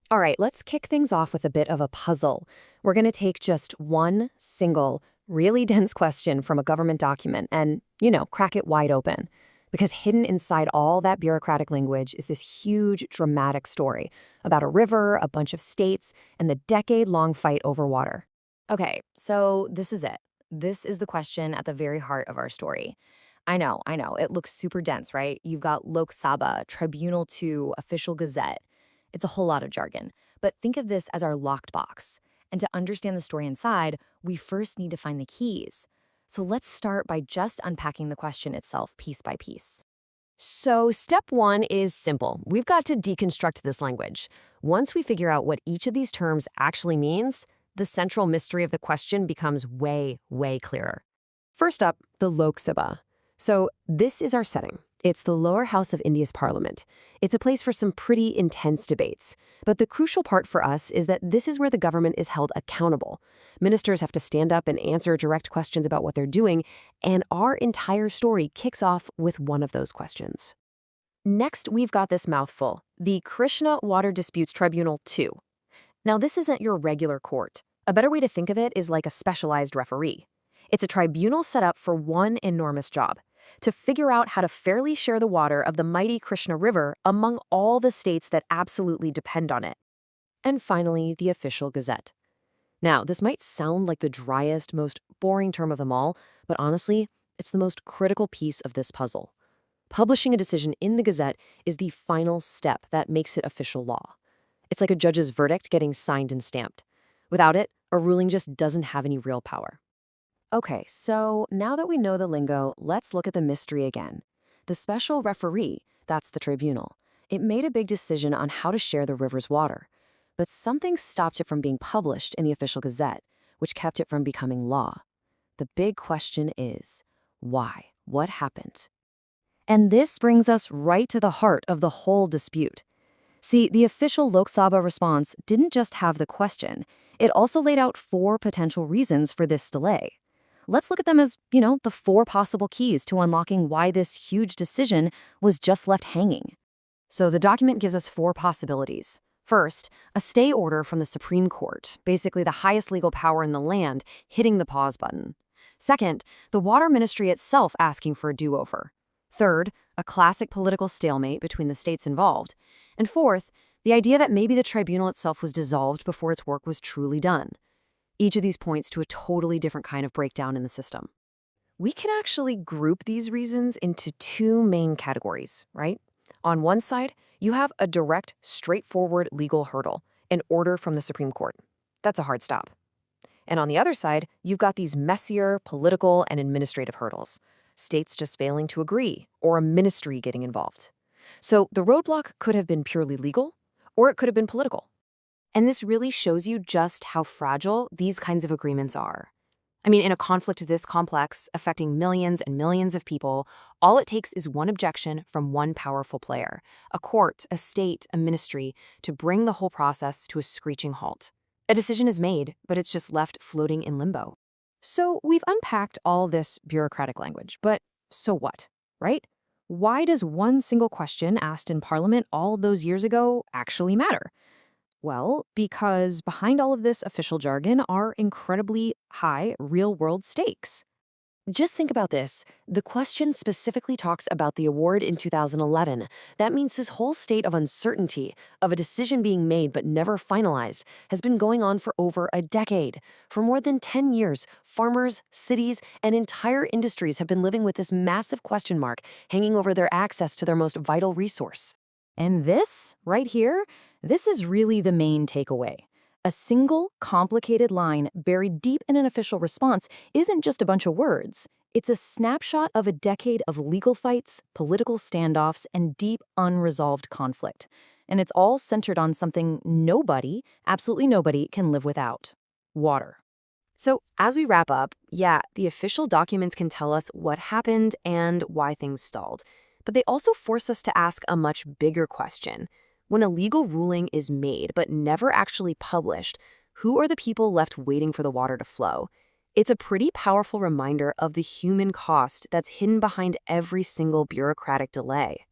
All right, let's kick things off with a bit of a puzzle. We're going to take just one single, really dense question from a government document and, crack it wide open. Because hidden inside all that bureaucratic language is this huge, dramatic story about a river, a bunch of states, and the decade-long fight over water. Okay, so this is it. This is the question at the very heart of our story. I know, it looks super dense, right? You've got Lok Sabha, Tribunal 2, Official Gazette. It's a whole lot of jargon. But think of this as our locked box. And to understand the story inside, we first need to find the keys. So let's start by just unpacking the question itself piece by piece. So, step one is simple. We've got to deconstruct this language. Once we figure out what each of these terms actually means, the central mystery of the question becomes way, way clearer. First up, the Lok Sabha. So, this is our setting. It's the lower house of India's parliament. It's a place for some pretty intense debates. But the crucial part for us is that this is where the government is held accountable. Ministers have to stand up and answer direct questions about what they're doing, and our entire story kicks off with one of those questions. Next, we've got this mouthful, the Krishna Water Disputes Tribunal 2. Now, this isn't your regular court. A better way to think of it is like a specialized referee. It's a tribunal set up for one enormous job: to figure out how to fairly share the water of the mighty Krishna River among all the states that absolutely depend on it. And finally, the Official Gazette. Now, this might sound like the driest, most boring term of them all, but honestly, it's the most critical piece of this puzzle. Publishing a decision in the Gazette is the final step that makes it official law. It's like a judge's verdict getting signed and stamped. Without it, a ruling just doesn't have any real power. Okay, so now that we know the lingo, let's look at the mystery again. The special referee, that's the tribunal, it made a big decision on how to share the river's water. But something stopped it from being published in the Official Gazette, which kept it from becoming law. The big question is, why? What happened? And this brings us right to the heart of the whole dispute. See, the official Lok Sabha response didn't just have the question, it also laid out 4 potential reasons for this delay. Let's look at them as, the 4 possible keys to unlocking why this huge decision was just left hanging. So the document gives us 4 possibilities. First, a stay order from the Supreme Court, basically the highest legal power in the land, hitting the pause button. Second, the Water Ministry itself asking for a do-over. Third, a classic political stalemate between the states involved. And fourth, the idea that maybe the tribunal itself was dissolved before its work was truly done. Each of these points to a totally different kind of breakdown in the system. We can actually group these reasons into 2 main categories, right? On one side, you have a direct, straightforward legal hurdle, an order from the Supreme Court. That's a hard stop. And on the other side, you've got these messier political and administrative hurdles, states just failing to agree, or a ministry getting involved. So the roadblock could have been purely legal, or it could have been political. And this really shows you just how fragile these kinds of agreements are. I mean, in a conflict this complex, affecting millions and millions of people, all it takes is one objection from one powerful player, a court, a state, a ministry, to bring the whole process to a screeching halt. A decision is made, but it's just left floating in limbo. So we've unpacked all this bureaucratic language, but so what, right? Why does one single question asked in Parliament all those years ago actually matter? Well, because behind all of this official jargon are incredibly high real-world stakes. Just think about this. The question specifically talks about the award in 2011. That means this whole state of uncertainty, of a decision being made but never finalized, has been going on for over a decade. For more than 10 years, farmers, cities, and entire industries have been living with this massive question mark hanging over their access to their most vital resource. And this, right here, this is really the main takeaway. A single, complicated line buried deep in an official response isn't just a bunch of words. It's a snapshot of a decade of legal fights, political standoffs, and deep, unresolved conflict. And it's all centered on something nobody, absolutely nobody, can live without: water. So as we wrap up, yeah, the official documents can tell us what happened and why things stalled. But they also force us to ask a much bigger question. When a legal ruling is made but never actually published, who are the people left waiting for the water to flow? It's a pretty powerful reminder of the human cost that's hidden behind every single bureaucratic delay.